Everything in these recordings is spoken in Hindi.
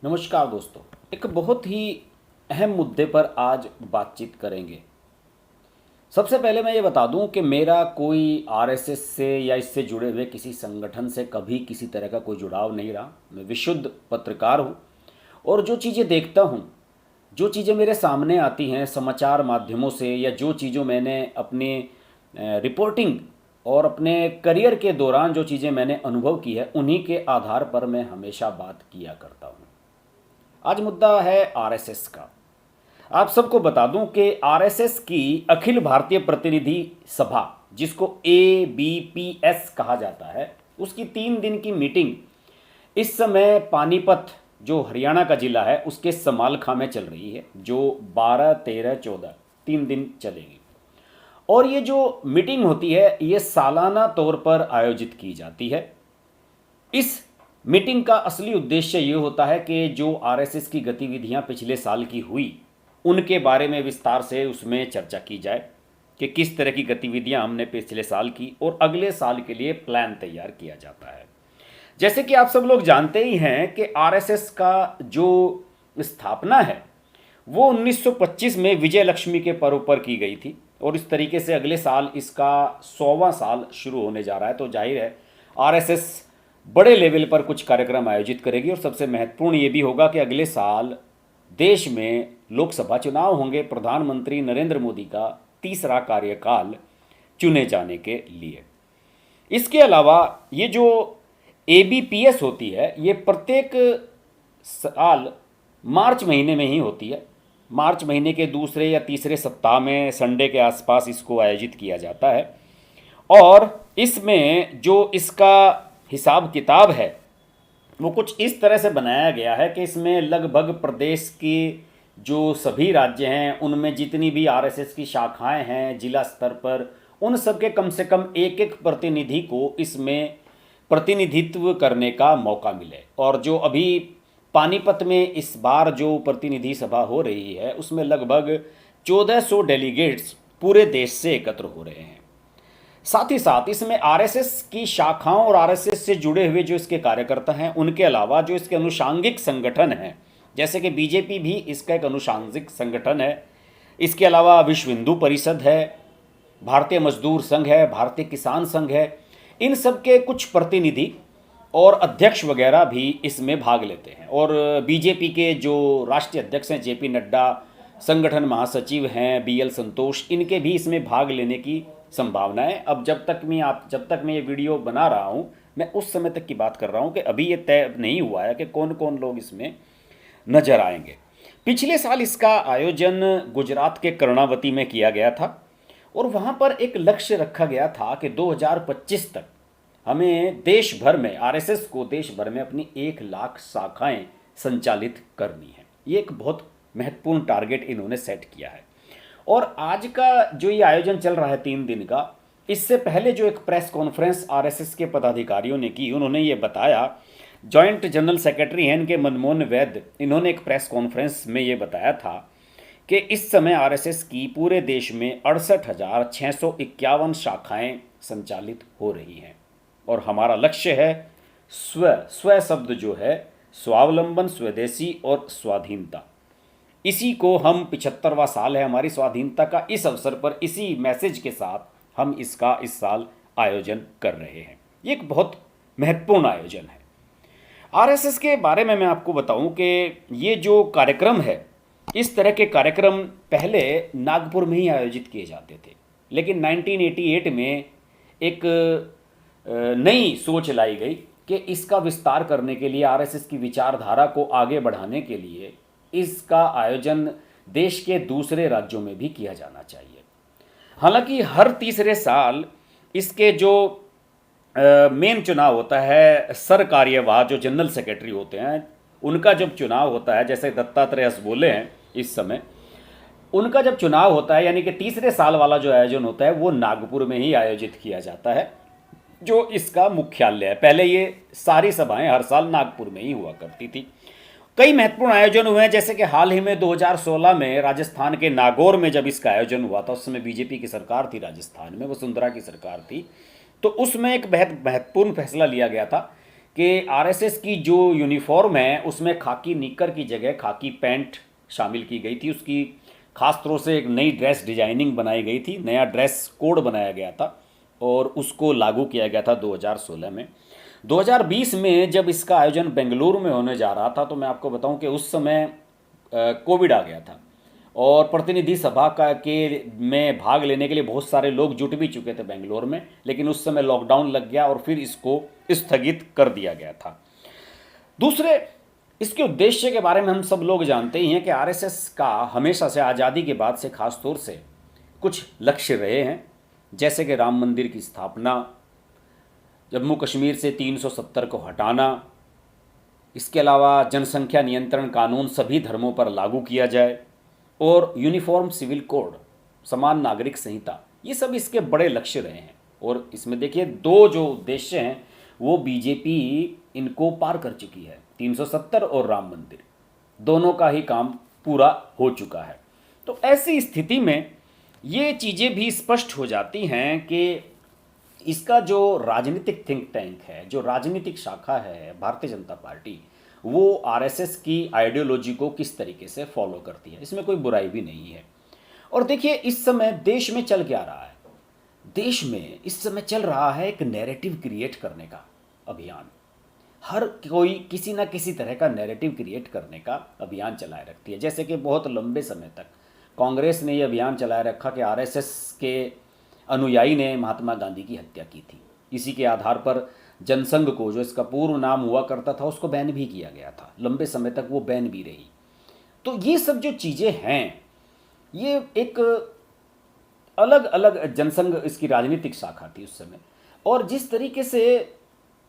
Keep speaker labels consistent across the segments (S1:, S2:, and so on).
S1: नमस्कार दोस्तों। एक बहुत ही अहम मुद्दे पर आज बातचीत करेंगे। सबसे पहले मैं ये बता दूं कि मेरा कोई आरएसएस से या इससे जुड़े हुए किसी संगठन से कभी किसी तरह का कोई जुड़ाव नहीं रहा। मैं विशुद्ध पत्रकार हूं और जो चीज़ें देखता हूं, जो चीज़ें मेरे सामने आती हैं समाचार माध्यमों से, या जो चीज़ों मैंने अपनी रिपोर्टिंग और अपने करियर के दौरान जो चीज़ें मैंने अनुभव की है, उन्हीं के आधार पर मैं हमेशा बात किया करता हूं। आज मुद्दा है आरएसएस का। आप सबको बता दूं कि आरएसएस की अखिल भारतीय प्रतिनिधि सभा, जिसको एबीपीएस कहा जाता है, उसकी 3 दिन की मीटिंग इस समय पानीपत, जो हरियाणा का जिला है, उसके समालखा में चल रही है, जो 12, 13, 14 3 दिन चलेगी। और ये जो मीटिंग होती है ये सालाना तौर पर आयोजित की जाती है। इस मीटिंग का असली उद्देश्य ये होता है कि जो आरएसएस की गतिविधियां पिछले साल की हुई, उनके बारे में विस्तार से उसमें चर्चा की जाए कि किस तरह की गतिविधियां हमने पिछले साल की और अगले साल के लिए प्लान तैयार किया जाता है। जैसे कि आप सब लोग जानते ही हैं कि आरएसएस का जो स्थापना है वो 1925 में विजय लक्ष्मी के पर्व पर की गई थी, और इस तरीके से अगले साल इसका 100वां साल शुरू होने जा रहा है। तो जाहिर है आरएसएस बड़े लेवल पर कुछ कार्यक्रम आयोजित करेगी, और सबसे महत्वपूर्ण ये भी होगा कि अगले साल देश में लोकसभा चुनाव होंगे। प्रधानमंत्री नरेंद्र मोदी का तीसरा कार्यकाल चुने जाने के लिए। इसके अलावा ये जो एबीपीएस होती है ये प्रत्येक साल मार्च महीने में ही होती है। मार्च महीने के दूसरे या तीसरे सप्ताह में संडे के आसपास इसको आयोजित किया जाता है। और इसमें जो इसका हिसाब किताब है वो कुछ इस तरह से बनाया गया है कि इसमें लगभग प्रदेश की जो सभी राज्य हैं उनमें जितनी भी आरएसएस की शाखाएं हैं जिला स्तर पर, उन सब के कम से कम एक एक प्रतिनिधि को इसमें प्रतिनिधित्व करने का मौका मिले। और जो अभी पानीपत में इस बार जो प्रतिनिधि सभा हो रही है उसमें लगभग 1400 डेलीगेट्स पूरे देश से एकत्र हो रहे हैं। साथ ही साथ इसमें आरएसएस की शाखाओं और आरएसएस से जुड़े हुए जो इसके कार्यकर्ता हैं उनके अलावा जो इसके अनुषांगिक संगठन हैं, जैसे कि बीजेपी भी इसका एक अनुषांगिक संगठन है। इसके अलावा विश्व हिंदू परिषद है, भारतीय मजदूर संघ है, भारतीय किसान संघ है, इन सब के कुछ प्रतिनिधि और अध्यक्ष वगैरह भी इसमें भाग लेते हैं। और बीजेपी के जो राष्ट्रीय अध्यक्ष हैं जेपी नड्डा, संगठन महासचिव हैं बीएल संतोष, इनके भी इसमें भाग लेने की संभावना है। अब जब तक मैं ये वीडियो बना रहा हूँ मैं उस समय तक की बात कर रहा हूँ कि अभी ये तय नहीं हुआ है कि कौन कौन लोग इसमें नजर आएंगे। पिछले साल इसका आयोजन गुजरात के कर्णावती में किया गया था, और वहाँ पर एक लक्ष्य रखा गया था कि 2025 तक हमें देश भर में, आरएसएस को देश भर में अपनी 1 लाख शाखाएं संचालित करनी है। ये एक बहुत महत्वपूर्ण टारगेट इन्होंने सेट किया है। और आज का जो ये आयोजन चल रहा है 3 दिन का, इससे पहले जो एक प्रेस कॉन्फ्रेंस आरएसएस के पदाधिकारियों ने की, उन्होंने ये बताया, जॉइंट जनरल सेक्रेटरी हैं इनके मनमोहन वैद्य, इन्होंने एक प्रेस कॉन्फ्रेंस में ये बताया था कि इस समय आरएसएस की पूरे देश में 68,651 शाखाएं संचालित हो रही हैं। और हमारा लक्ष्य है स्व शब्द जो है स्वावलंबन, स्वदेशी और स्वाधीनता। इसी को हम 75वां साल है हमारी स्वाधीनता का, इस अवसर पर इसी मैसेज के साथ हम इसका इस साल आयोजन कर रहे हैं। ये एक बहुत महत्वपूर्ण आयोजन है। आरएसएस के बारे में मैं आपको बताऊं कि ये जो कार्यक्रम है, इस तरह के कार्यक्रम पहले नागपुर में ही आयोजित किए जाते थे, लेकिन 1988 में एक नई सोच लाई गई कि इसका विस्तार करने के लिए, आरएसएस की विचारधारा को आगे बढ़ाने के लिए इसका आयोजन देश के दूसरे राज्यों में भी किया जाना चाहिए। हालांकि हर तीसरे साल इसके जो मेन चुनाव होता है, सरकार्यवाह जो जनरल सेक्रेटरी होते हैं उनका जब चुनाव होता है, जैसे दत्तात्रेय बोले हैं इस समय, उनका जब चुनाव होता है, यानी कि तीसरे साल वाला जो आयोजन होता है वो नागपुर में ही आयोजित किया जाता है, जो इसका मुख्यालय है। पहले ये सारी सभाएं हर साल नागपुर में ही हुआ करती थी। कई महत्वपूर्ण आयोजन हुए हैं, जैसे कि हाल ही में 2016 में राजस्थान के नागौर में जब इसका आयोजन हुआ था, उस समय बीजेपी की सरकार थी राजस्थान में, वसुंधरा की सरकार थी। तो उसमें एक बहुत महत्वपूर्ण फैसला लिया गया था कि आरएसएस की जो यूनिफॉर्म है उसमें खाकी निक्कर की जगह खाकी पैंट शामिल की गई थी। उसकी खास तौर से एक नई ड्रेस डिजाइनिंग बनाई गई थी, नया ड्रेस कोड बनाया गया था और उसको लागू किया गया था 2016 में। 2020 में जब इसका आयोजन बेंगलुरु में होने जा रहा था तो मैं आपको बताऊं कि उस समय कोविड आ गया था और प्रतिनिधि सभा का के में भाग लेने के लिए बहुत सारे लोग जुट भी चुके थे बेंगलोर में, लेकिन उस समय लॉकडाउन लग गया और फिर इसको स्थगित कर दिया गया था। दूसरे, इसके उद्देश्य के बारे में हम सब लोग जानते ही हैं कि आरएसएस का हमेशा से आज़ादी के बाद से खास तौर से कुछ लक्ष्य रहे हैं, जैसे कि राम मंदिर की स्थापना, जम्मू कश्मीर से 370 को हटाना, इसके अलावा जनसंख्या नियंत्रण कानून सभी धर्मों पर लागू किया जाए और यूनिफॉर्म सिविल कोड, समान नागरिक संहिता, ये सब इसके बड़े लक्ष्य रहे हैं। और इसमें देखिए दो जो उद्देश्य हैं वो बीजेपी इनको पार कर चुकी है, 370 और राम मंदिर, दोनों का ही काम पूरा हो चुका है। तो ऐसी स्थिति में ये चीज़ें भी स्पष्ट हो जाती हैं कि इसका जो राजनीतिक थिंक टैंक है, जो राजनीतिक शाखा है भारतीय जनता पार्टी, वो आरएसएस की आइडियोलॉजी को किस तरीके से फॉलो करती है, इसमें कोई बुराई भी नहीं है। और देखिए इस समय देश में चल क्या रहा है, देश में इस समय चल रहा है एक नैरेटिव क्रिएट करने का अभियान। हर कोई किसी ना किसी तरह का नैरेटिव क्रिएट करने का अभियान चलाए रखती है। जैसे कि बहुत लंबे समय तक कांग्रेस ने यह अभियान चलाए रखा कि आरएसएस के अनुयायी ने महात्मा गांधी की हत्या की थी। इसी के आधार पर जनसंघ को, जो इसका पूर्व नाम हुआ करता था, उसको बैन भी किया गया था, लंबे समय तक वो बैन भी रही। तो ये सब जो चीज़ें हैं, ये एक अलग अलग जनसंघ इसकी राजनीतिक शाखा थी उस समय। और जिस तरीके से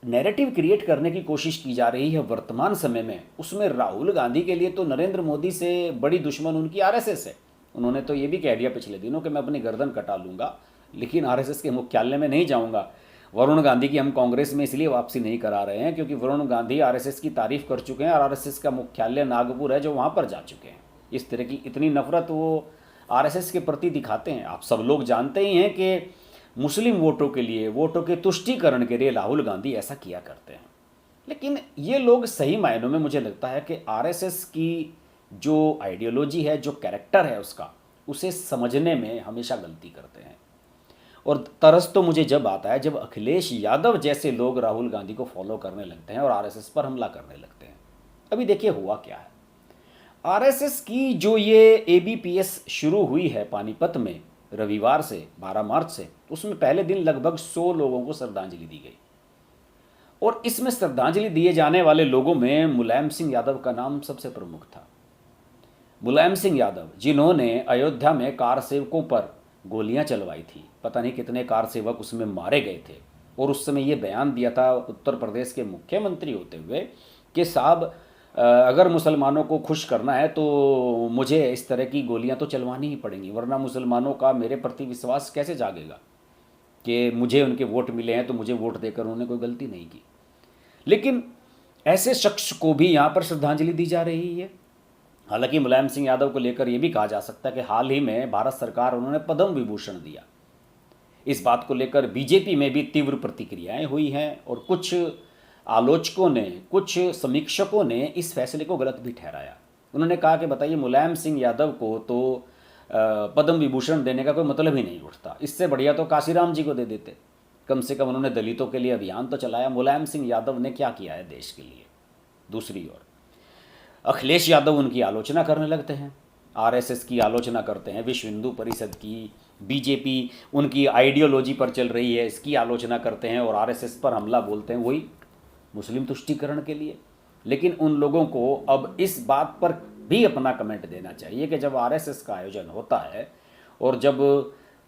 S1: नैरेटिव क्रिएट करने की कोशिश की जा रही है वर्तमान समय में, उसमें राहुल गांधी के लिए तो नरेंद्र मोदी से बड़ी दुश्मन उनकी आरएसएस है। उन्होंने तो ये भी कह दिया पिछले दिनों कि मैं अपनी गर्दन कटा लूँगा लेकिन आरएसएस के मुख्यालय में नहीं जाऊँगा। वरुण गांधी की हम कांग्रेस में इसलिए वापसी नहीं करा रहे हैं क्योंकि वरुण गांधी आरएसएस की तारीफ कर चुके हैं और आरएसएस का मुख्यालय नागपुर है, जो वहाँ पर जा चुके हैं। इस तरह की इतनी नफरत वो आरएसएस के प्रति दिखाते हैं। आप सब लोग जानते ही हैं कि मुस्लिम वोटों के लिए, वोटों के तुष्टीकरण के लिए राहुल गांधी ऐसा किया करते हैं। लेकिन ये लोग सही मायनों में, मुझे लगता है कि आरएसएस की जो आइडियोलॉजी है, जो कैरेक्टर है उसका, उसे समझने में हमेशा गलती करते हैं। और तरस तो मुझे जब आता है जब अखिलेश यादव जैसे लोग राहुल गांधी को फॉलो करने लगते हैं और आरएसएस पर हमला करने लगते हैं। अभी देखिए हुआ क्या है, आरएसएस की जो ये एबीपीएस शुरू हुई है पानीपत में रविवार से 12 मार्च से, उसमें पहले दिन लगभग 100 लोगों को श्रद्धांजलि दी गई। और इसमें श्रद्धांजलि दिए जाने वाले लोगों में मुलायम सिंह यादव का नाम सबसे प्रमुख था। मुलायम सिंह यादव, जिन्होंने अयोध्या में कार सेवकों पर गोलियां चलवाई थी, पता नहीं कितने कार सेवक उसमें मारे गए थे, और उस समय ये बयान दिया था उत्तर प्रदेश के मुख्यमंत्री होते हुए कि साहब अगर मुसलमानों को खुश करना है तो मुझे इस तरह की गोलियां तो चलवानी ही पड़ेंगी, वरना मुसलमानों का मेरे प्रति विश्वास कैसे जागेगा कि मुझे उनके वोट मिले हैं तो मुझे वोट देकर उन्होंने कोई गलती नहीं की। लेकिन ऐसे शख्स को भी यहाँ पर श्रद्धांजलि दी जा रही है। हालांकि मुलायम सिंह यादव को लेकर यह भी कहा जा सकता है कि हाल ही में भारत सरकार उन्होंने पद्म विभूषण दिया। इस बात को लेकर बीजेपी में भी तीव्र प्रतिक्रियाएं हुई हैं और कुछ आलोचकों ने, कुछ समीक्षकों ने इस फैसले को गलत भी ठहराया। उन्होंने कहा कि बताइए, मुलायम सिंह यादव को तो पद्म विभूषण देने का कोई मतलब ही नहीं उठता, इससे बढ़िया तो काशीराम जी को दे देते। कम से कम उन्होंने दलितों के लिए अभियान तो चलाया। मुलायम सिंह यादव ने क्या किया है देश के लिए? दूसरी ओर अखिलेश यादव उनकी आलोचना करने लगते हैं, आरएसएस की आलोचना करते हैं, विश्व हिंदू परिषद की, बीजेपी उनकी आइडियोलॉजी पर चल रही है इसकी आलोचना करते हैं और आरएसएस पर हमला बोलते हैं, वही मुस्लिम तुष्टीकरण के लिए। लेकिन उन लोगों को अब इस बात पर भी अपना कमेंट देना चाहिए कि जब आरएसएस का आयोजन होता है और जब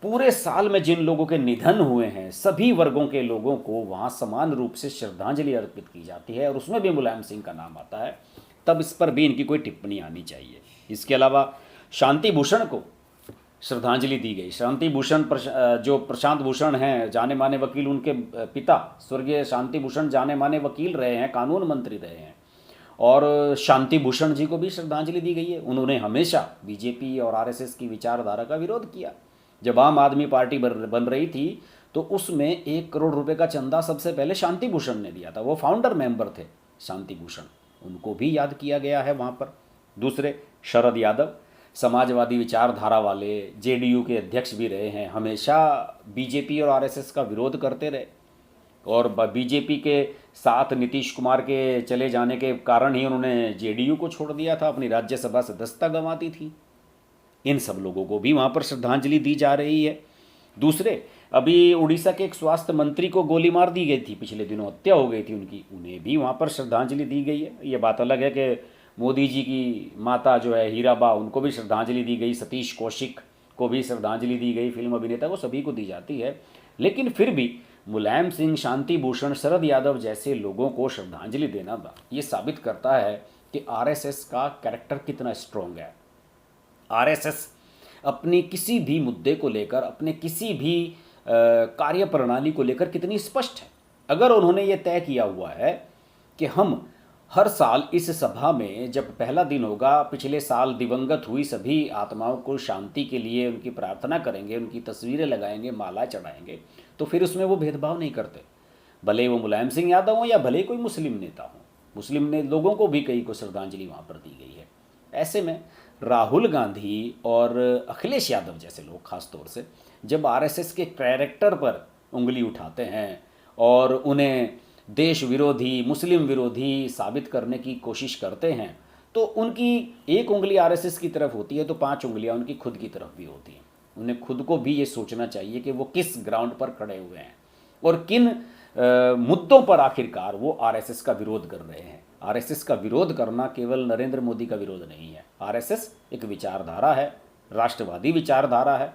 S1: पूरे साल में जिन लोगों के निधन हुए हैं सभी वर्गों के लोगों को वहाँ समान रूप से श्रद्धांजलि अर्पित की जाती है और उसमें भी मुलायम सिंह का नाम आता है, तब इस पर भी इनकी कोई टिप्पणी आनी चाहिए। इसके अलावा शांति भूषण को श्रद्धांजलि दी गई। शांति भूषण जो प्रशांत भूषण हैं, जाने माने वकील, उनके पिता स्वर्गीय शांति भूषण जाने माने वकील रहे हैं, कानून मंत्री रहे हैं, और शांति भूषण जी को भी श्रद्धांजलि दी गई है। उन्होंने हमेशा बीजेपी और आरएसएस की विचारधारा का विरोध किया। जब आम आदमी पार्टी बन रही थी तो उसमें 1 करोड़ रुपए का चंदा सबसे पहले शांति भूषण ने दिया था, वो फाउंडर मेंबर थे शांति भूषण, उनको भी याद किया गया है वहाँ पर। दूसरे शरद यादव, समाजवादी विचारधारा वाले, जेडीयू के अध्यक्ष भी रहे हैं, हमेशा बीजेपी और आरएसएस का विरोध करते रहे, और बीजेपी के साथ नीतीश कुमार के चले जाने के कारण ही उन्होंने जेडीयू को छोड़ दिया था, अपनी राज्यसभा सदस्यता गंवा दी थी। इन सब लोगों को भी वहाँ पर श्रद्धांजलि दी जा रही है। दूसरे, अभी उड़ीसा के एक स्वास्थ्य मंत्री को गोली मार दी गई थी, पिछले दिनों हत्या हो गई थी उनकी, उन्हें भी वहाँ पर श्रद्धांजलि दी गई है। ये बात अलग है कि मोदी जी की माता जो है हीराबा, उनको भी श्रद्धांजलि दी गई, सतीश कौशिक को भी श्रद्धांजलि दी गई, फिल्म अभिनेता को, सभी को दी जाती है। लेकिन फिर भी मुलायम सिंह, शांति भूषण, शरद यादव जैसे लोगों को श्रद्धांजलि देना ये साबित करता है कि आरएसएस का कैरेक्टर कितना स्ट्रॉन्ग है। आरएसएस अपनी किसी भी मुद्दे को लेकर, अपने किसी भी कार्य प्रणाली को लेकर कितनी स्पष्ट है। अगर उन्होंने ये तय किया हुआ है कि हम हर साल इस सभा में जब पहला दिन होगा, पिछले साल दिवंगत हुई सभी आत्माओं को शांति के लिए उनकी प्रार्थना करेंगे, उनकी तस्वीरें लगाएंगे, माला चढ़ाएंगे, तो फिर उसमें वो भेदभाव नहीं करते, भले वो मुलायम सिंह यादव हों या भले कोई मुस्लिम नेता हो। मुस्लिम ने लोगों को भी कई को श्रद्धांजलि वहाँ पर दी गई है। ऐसे में राहुल गांधी और अखिलेश यादव जैसे लोग खास तौर से जब आरएसएस के कैरेक्टर पर उंगली उठाते हैं और उन्हें देश विरोधी, मुस्लिम विरोधी साबित करने की कोशिश करते हैं, तो उनकी एक उंगली आरएसएस की तरफ होती है तो 5 उंगलियां उनकी खुद की तरफ भी होती हैं। उन्हें खुद को भी ये सोचना चाहिए कि वो किस ग्राउंड पर खड़े हुए हैं और किन मुद्दों पर आखिरकार वो आरएसएस का विरोध कर रहे हैं। आरएसएस का विरोध करना केवल नरेंद्र मोदी का विरोध नहीं है। आरएसएस एक विचारधारा है, राष्ट्रवादी विचारधारा है,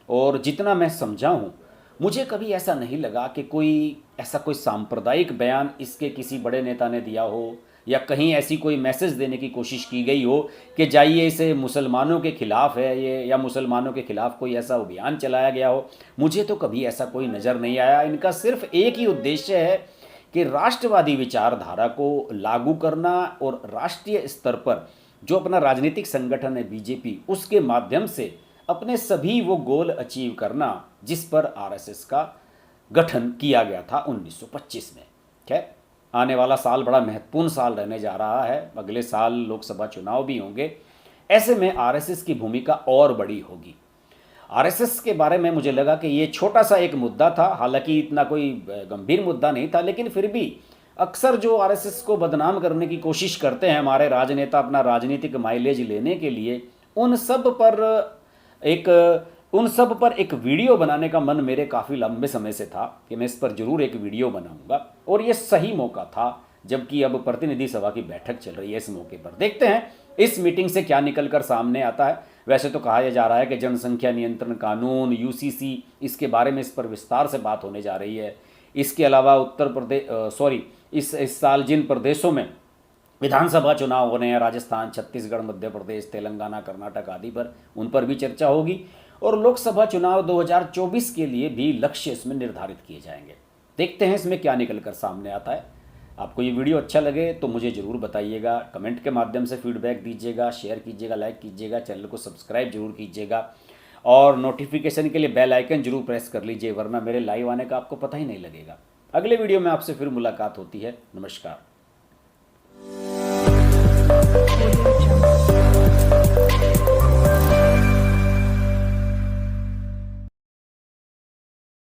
S1: और जितना मैं समझा हूँ, मुझे कभी ऐसा नहीं लगा कि कोई सांप्रदायिक बयान इसके किसी बड़े नेता ने दिया हो या कहीं ऐसी कोई मैसेज देने की कोशिश की गई हो कि जाइए इसे मुसलमानों के खिलाफ है ये, या मुसलमानों के खिलाफ कोई ऐसा अभियान चलाया गया हो। मुझे तो कभी ऐसा कोई नज़र नहीं आया। इनका सिर्फ एक ही उद्देश्य है कि राष्ट्रवादी विचारधारा को लागू करना और राष्ट्रीय स्तर पर जो अपना राजनीतिक संगठन है बीजेपी, उसके माध्यम से अपने सभी वो गोल अचीव करना जिस पर आरएसएस का गठन किया गया था 1925 में। खैर, आने वाला साल बड़ा महत्वपूर्ण साल रहने जा रहा है। अगले साल लोकसभा चुनाव भी होंगे। ऐसे में आरएसएस की भूमिका और बड़ी होगी। आरएसएस के बारे में मुझे लगा कि ये छोटा सा एक मुद्दा था, हालांकि इतना कोई गंभीर मुद्दा नहीं था, लेकिन फिर भी अक्सर जो आरएसएस को बदनाम करने की कोशिश करते हैं हमारे राजनेता अपना राजनीतिक माइलेज लेने के लिए, उन सब पर एक वीडियो बनाने का मन मेरे काफ़ी लंबे समय से था कि मैं इस पर जरूर एक वीडियो बनाऊंगा, और ये सही मौका था, जबकि अब प्रतिनिधि सभा की बैठक चल रही है। इस मौके पर देखते हैं इस मीटिंग से क्या निकलकर सामने आता है। वैसे तो कहा जा रहा है कि जनसंख्या नियंत्रण कानून, यूसीसी, इसके बारे में इस पर विस्तार से बात होने जा रही है। इसके अलावा इस साल जिन प्रदेशों में विधानसभा चुनाव होने हैं, राजस्थान, छत्तीसगढ़, मध्य प्रदेश, तेलंगाना, कर्नाटक आदि पर, उन पर भी चर्चा होगी, और लोकसभा चुनाव 2024 के लिए भी लक्ष्य इसमें निर्धारित किए जाएंगे। देखते हैं इसमें क्या निकलकर सामने आता है। आपको ये वीडियो अच्छा लगे तो मुझे ज़रूर बताइएगा, कमेंट के माध्यम से फीडबैक दीजिएगा, शेयर कीजिएगा, लाइक कीजिएगा, चैनल को सब्सक्राइब जरूर कीजिएगा, और नोटिफिकेशन के लिए बेल आइकन जरूर प्रेस कर लीजिए, वरना मेरे लाइव आने का आपको पता ही नहीं लगेगा। अगले वीडियो में आपसे फिर मुलाकात होती है। नमस्कार।